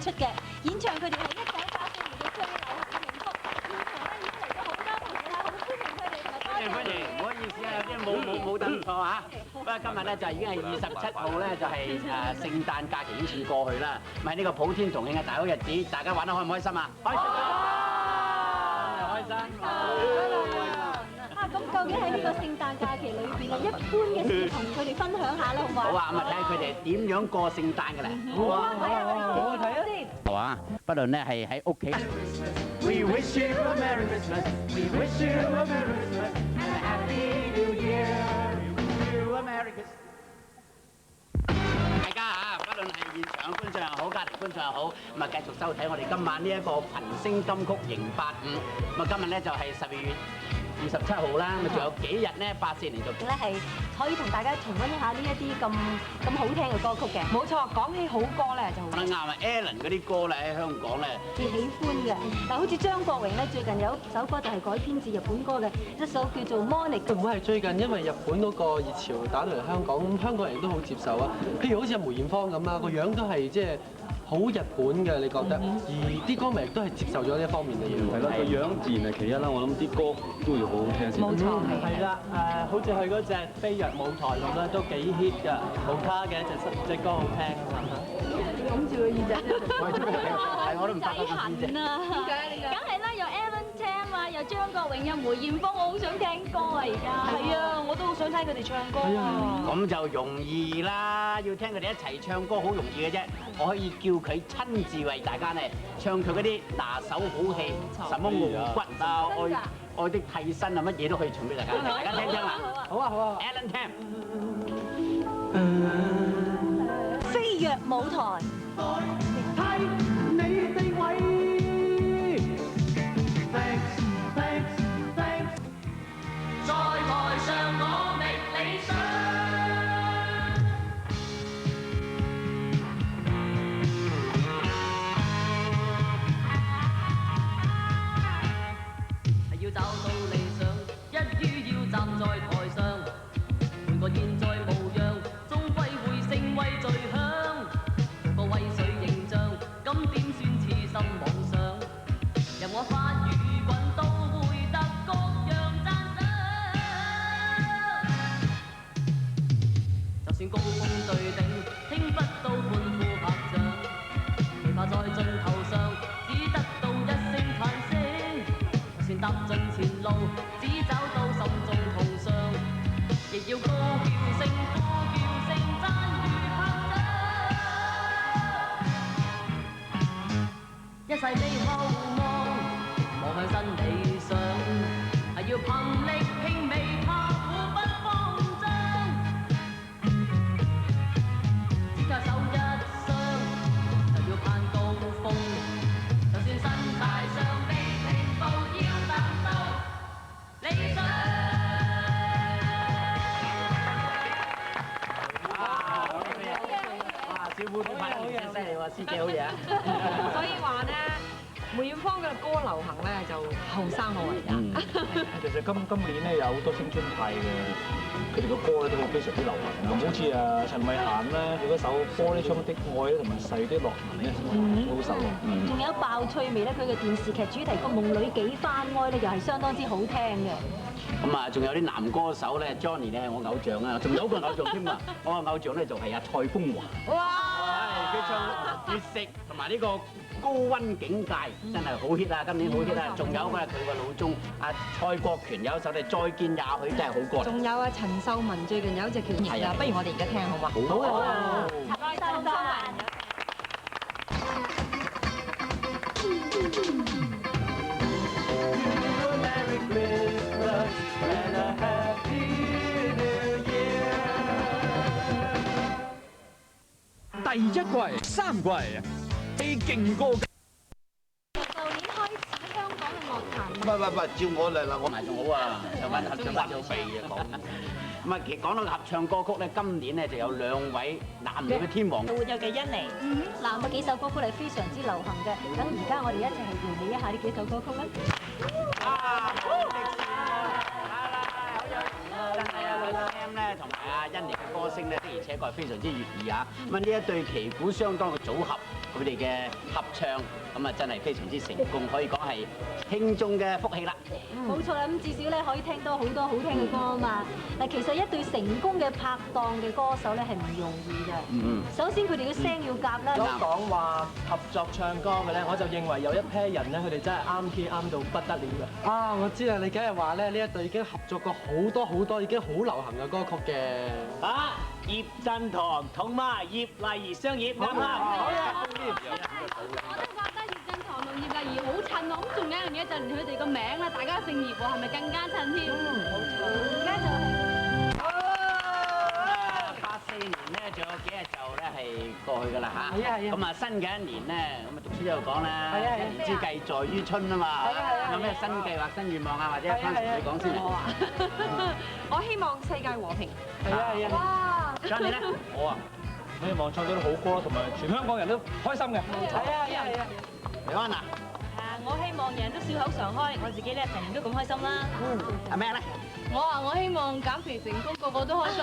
演出嘅，演唱佢哋係1984年嘅最流行嘅名曲。現場咧已經嚟咗好多同事啦，好歡迎佢哋同埋多謝歡迎，唔好意思啊，有啲冇等錯嚇。不過今日咧就已經係27號咧，就係聖誕假期已經過去啦，咪呢個普天同慶嘅大好日子，大家玩得開唔開心啊？開心啊！開心。咁究竟喺呢個聖誕假期裏邊啊，一般嘅事同佢哋分享下啦，好唔好？好啊，咁啊睇下佢哋點樣過聖誕嘅咧。好啊，好啊，好啊，睇啊！係嘛？不論咧係喺屋企。We wish you a Merry Christmas. We wish you a Merry Christmas and a Happy New Year. We wish you a Merry Christmas. 大家嚇，不論係現場觀眾又好，家庭觀眾又好，咁啊繼續收睇我哋今晚呢一個群星金曲迎85。咁啊今日咧就係12月27號啦，咁啊仲有幾日咧？84年就咧係可以同大家重溫一下呢一啲咁好聽嘅歌曲嘅。冇錯，講起好歌咧就講得啱啊 ！Alan 嗰啲歌咧喺香港咧，最喜歡嘅。嗱，好似張國榮咧，最近有首歌就係改編自日本歌嘅，一首叫做《Monica》。會唔會係最近因為日本嗰個熱潮打到嚟香港，咁香港人都好接受啊？譬如好似梅艷芳咁啊，個樣都係即係好日本嘅，你覺得？而啲歌迷亦都係接受咗呢一方面嘅嘢。係啦，個樣自然係其一啦。我諗啲歌都要好好聽先。冇錯，係啦，好似佢嗰隻飛躍舞台咁咧，都幾 hit 㗎，冇卡嘅隻歌好聽啊嘛。揞住個耳仔啫。係我都唔得仔痕啊！點解？梗係啦，有 Alan Tam 啊，有張國榮，有梅艷芳，我好想聽歌啊！而家係啊，我都好想聽佢哋唱歌啊。咁就容易啦，要聽佢哋一齊唱歌好容易嘅啫。我可以叫佢親自為大家咧唱佢嗰啲拿手好戲，什麼傲骨啊、愛的替身啊，乜嘢都可以唱俾大家聽，大家聽聽啦。好啊好啊 Alan Tam。飛躍舞台。在台上我覓理想，要找到理想，一於要站在台上，換個現在模樣，終歸會成為最響，個威水形象，咁點算痴心妄想，任我發語滾都會得各樣讚賞。就算高峰對頂，聽不到歡呼拍掌，琵琶在盡頭上，只得到一聲嘆息。就算踏盡前路，只找到心中痛傷，亦要高叫聲、呼叫聲、讚譽拍掌。一世未後望，望向新理想，係要憑力拼未怕苦不慌張。只靠手一雙，就要攀高峰。就算身帶傷被停步，要達到理想。哇！小虎都拍得好嘢，犀利喎，師姐好嘢啊！所以話咧，梅艷芳嘅歌流行咧就後生好而家。其實今年咧有好多青春派嘅，佢哋個歌咧都非常之流行啊！好似陳慧嫻咧，佢嗰首《玻璃窗的愛》咧，同埋《細的樂園》咧，好受落。仲有爆趣味咧，佢嘅電視劇主題曲《夢裏幾番愛》咧，又係相當之好聽嘅。咁啊，仲有啲男歌手咧 ，Johnny 咧係我偶像啊，仲有個偶像添啊！我個偶像咧就係阿蔡楓華。哇！佢唱《月食》同埋呢個《高溫境界》真係好 hit 啊！今年好 hit 啊！仲有佢個老鍾阿蔡國權有一首咧《再見也許》真係好歌。仲有啊，陳秀雯最近有一隻叫《熱》啊，不如我哋而家聽好嘛？好啊！唔該晒，唔該。第一季、3季係勁歌。舊年開始香港嘅樂壇。唔，照我嚟啦，我埋仲好啊，有份合唱翻咗鼻啊講。咁啊，其實講到合唱歌曲咧，今年咧就有2位男女嘅天王。活躍嘅欣妮。嗱，嗰幾首歌曲係非常之流行嘅，咁而家我哋一齊去回味一下呢幾首歌曲啦。啊！好歷史啊！好有真係啊！阿 Sam 咧同埋阿欣妮嘅歌聲咧，的而且確係非常之悅耳啊！咁啊，呢一對旗鼓相當嘅組合，佢哋嘅合唱，咁啊真係非常之成功，可以講係聽眾嘅福氣啦。冇錯啦，咁至少咧可以聽到好多好聽嘅歌啊嘛。嗱，其實一對成功嘅拍檔嘅歌手咧係唔容易嘅。首先佢哋嘅聲要夾啦。如果講話合作唱歌嘅咧，我就認為有一 pair 人咧，佢哋真係啱 key 啱到不得了嘅。啊，我知啦，你梗係話咧呢一對已經合作過好多已經好流行嘅歌曲嘅。啊，葉振棠同埋葉麗儀相葉啱啱。我都覺得葉振棠同葉麗儀好襯喎，咁仲有一樣嘢就連佢哋個名咧，大家姓葉喎，係咪更加襯添？而家就係。 84年咧，仲有幾日就咧係過去㗎啦嚇。係啊係啊。咁啊新嘅一年咧，咁啊讀書有講啦，一年之計在於春啊嘛。係啊係啊。有咩新計劃、新願望啊？或者嗰陣時你講先嚟。我希望世界和平。係啊係啊。哇！咁你咧？我啊，希望唱到啲好歌啦，同埋全香港人都開心嘅。係啊係啊係啊。李安娜。我希望人人都笑口常開，我自己咧成年都咁開心啦。阿咩咧？我希望減肥成功，個個都開心。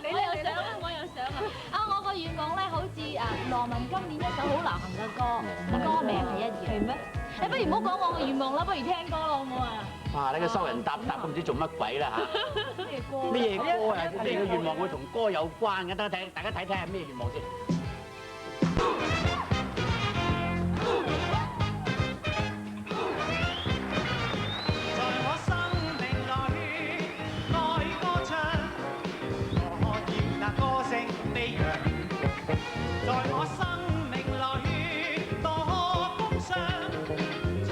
你又想啊，我又想啊。我個願望咧，好似羅文今年一首好流行嘅歌，歌名係一樣。係咩？你不如唔好講我嘅願望啦，不如聽歌咯，好唔好啊？哇！你個收人答都唔知做乜鬼啦嚇。咩歌？咩歌啊？你嘅願望會同歌有關嘅，得睇大家睇睇係咩願望先。 在我生命裏多風霜，衝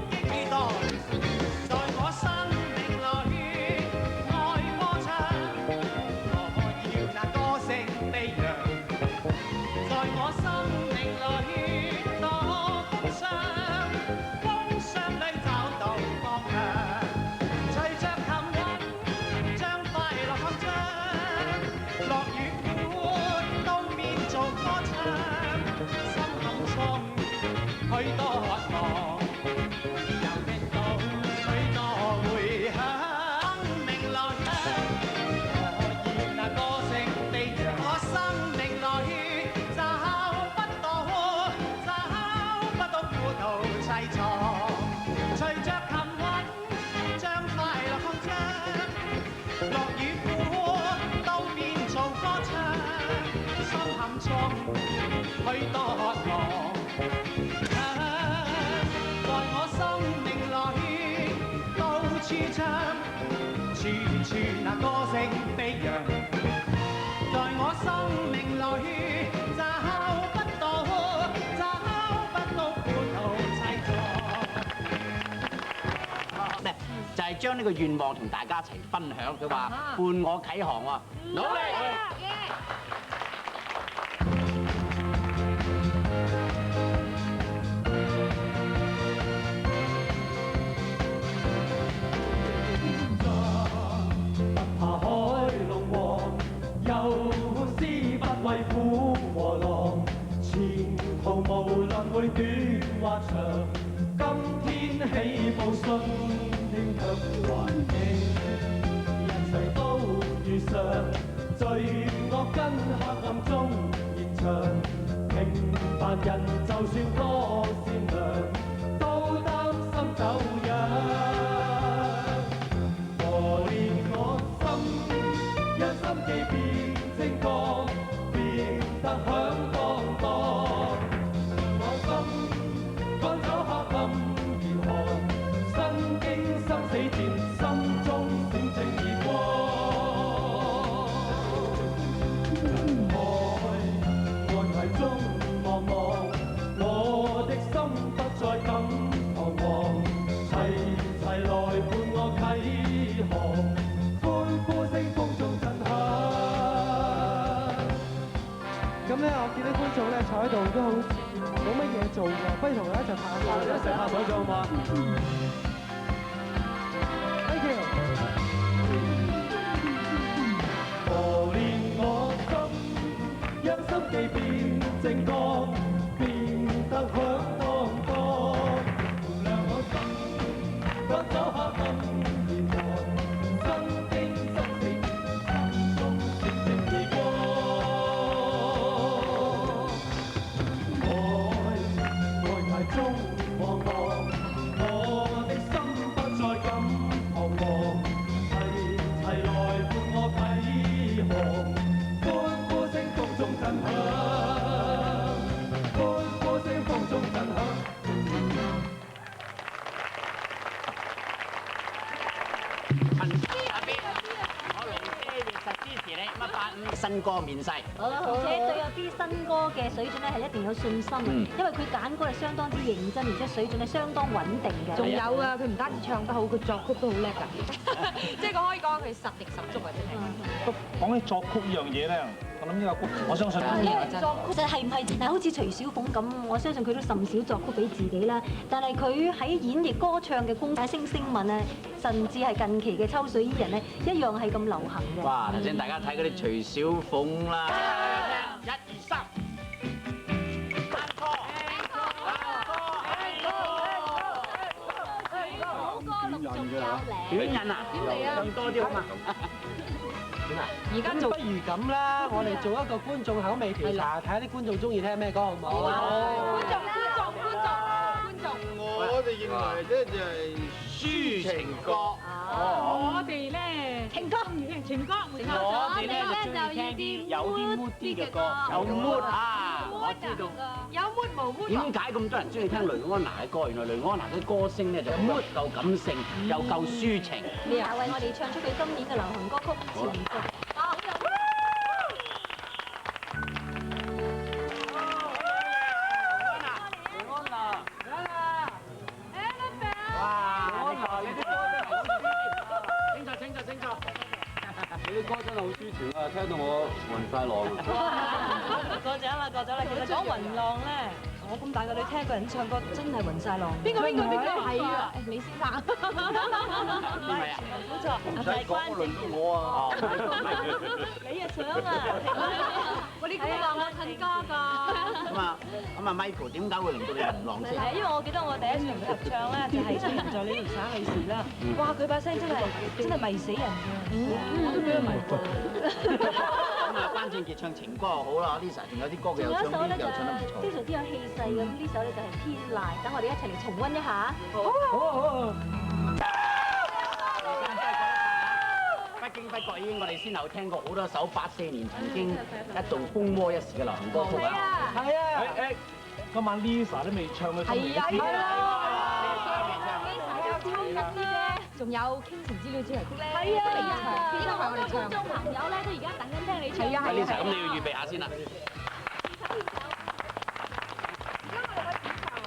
擊幾多？在我生命裏愛歌唱，我要那歌聲飛揚。在我生命裏多風霜，風霜裏找到方向。隨着琴韻，將快樂擴張，落雨歡冬眠做歌唱。 心坎中許多渴望，又聽到許多迴響。生命來我要那歌聲飛揚。我生命來找不到苦惱凄愴。隨着琴韻，將快樂擴張，落雨歡都變做歌唱。心坎中。 許多渴望，在我生命裏到處唱，處處那歌聲飛揚。在我生命裏找不到苦惱凄愴。咧就係將呢個願望同大家一齊分享。佢話伴我啟航喎，努力！ 為苦和浪，前途無論會短或長，今天起步順應卻環境，人誰都遇上，罪惡跟黑暗中延長，平凡人就算多善良，都擔心走樣。磨練我心，讓心機變精光。 得響當當，我心趕走黑暗嚴寒，身經生死戰，心中閃正義光。愛懷中茫茫，我的心不再感彷徨，齊來伴我啟航，歡呼聲風中震撼。 咁咧，我見到觀眾咧坐喺度都好似冇乜嘢做喎，不如同佢一齊拍手，一齊拍手做好唔好啊 ？Thank you。磨練我心，讓心機變正光，變得響當當，亮我心，趕走黑暗嚴寒，身經生死戰，心中閃正義光。新歌面世。而且對有啲新歌嘅水準咧係一定有信心嘅，因為佢揀歌係相當之認真，而且水準係相當穩定嘅。仲有啊，佢唔單止唱得好，佢作曲都好叻㗎，即係佢可以講佢實力十足啊！真係。講起作曲呢樣嘢咧，我諗呢個曲，我相信作曲就係唔係淨係好似徐小鳳咁，我相信佢都甚少作曲俾自己啦。但係佢喺演繹歌唱嘅功，星星吻啊，甚至係近期嘅秋水伊人咧，一樣係咁流行嘅。哇！頭先大家睇嗰啲徐小鳳啦，一二三。短人啊？點嚟啊？咁多啲好嘛？點啊？而家做不如咁啦，我哋做一個觀眾口味調查，睇下啲觀眾中意聽咩歌好唔好？觀眾，我哋認為咧就係抒情歌。我哋咧情歌，我哋咧就中意聽啲有啲 mood 啲嘅歌，有 mood 啊！我知道。有 mood 無 mood。點解咁多人中意聽雷安娜嘅歌？原來雷安娜啲歌聲咧就 mood 夠感性，又夠抒情。你又為我哋唱出佢今年嘅流行歌曲《潛伏》。你啲歌真係好抒情啊，聽到我暈晒浪。過獎啦。其實講暈浪咧，我咁大個女聽一個人唱歌真係暈晒浪。邊個？係啊，李先生。邊位啊？冇錯，唔使關輪到我啊！你啊想啊！我呢個話我親家㗎。咁啊 Michael 點解會令到你暈浪先？係因為我記得我第一場合唱咧，就係《人在呢條省里時》啦。哇！佢把聲真係迷死人㗎。我都俾佢迷過。咁啊，關正傑唱情歌又好啦，Lisa 仲有啲歌佢又唱啲又唱得唔錯。非常之有氣勢嘅，咁呢首咧就係《天籟》，等我哋一齊嚟重溫一下。好。不經不覺已經我哋先後聽過好多首84年曾經一度風魔一時嘅流行歌曲啊！係啊！今晚 Lisa 都未唱佢今年嘅歌。仲有傾情之戀主題曲咧，係啊，呢個係我哋唱。觀眾朋友咧都而家等緊聽你唱。係啊，Lisa 咁你要預備下先啦。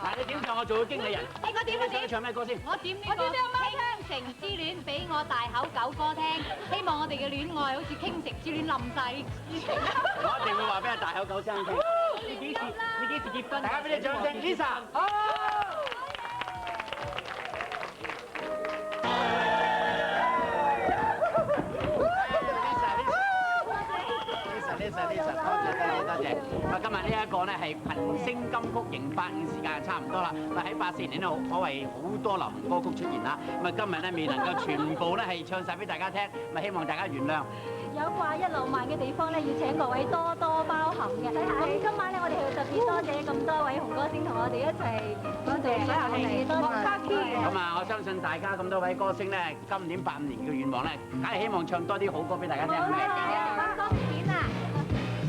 嗱，你點唱？我做個經理人。我點啊點？你唱咩歌先？我點呢個《傾城之戀》俾我大口九哥聽，希望我哋嘅戀愛好似傾城之戀冧晒啲事情。我一定會話俾阿大口九聲聽。你幾時結婚？大家俾你掌聲 ，Lisa。好。Lisa，多謝。咁今日呢一個咧係群星金曲迎8.5時間差唔多啦。咁喺84年咧，可謂好多流行歌曲出現啦。咁啊今日咧未能夠全部咧係唱晒俾大家聽，咁啊希望大家原諒。有掛一浪漫嘅地方咧，要請各位多多包涵嘅。咁今晚咧，我哋係特別多謝咁多位紅歌星同我哋一齊，多謝所有嘅多謝。咁啊，我相信大家咁多位歌星咧，今年85年嘅願望咧，梗係希望唱多啲好歌俾大家聽。多謝，多謝，多謝。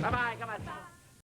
拜拜，今日。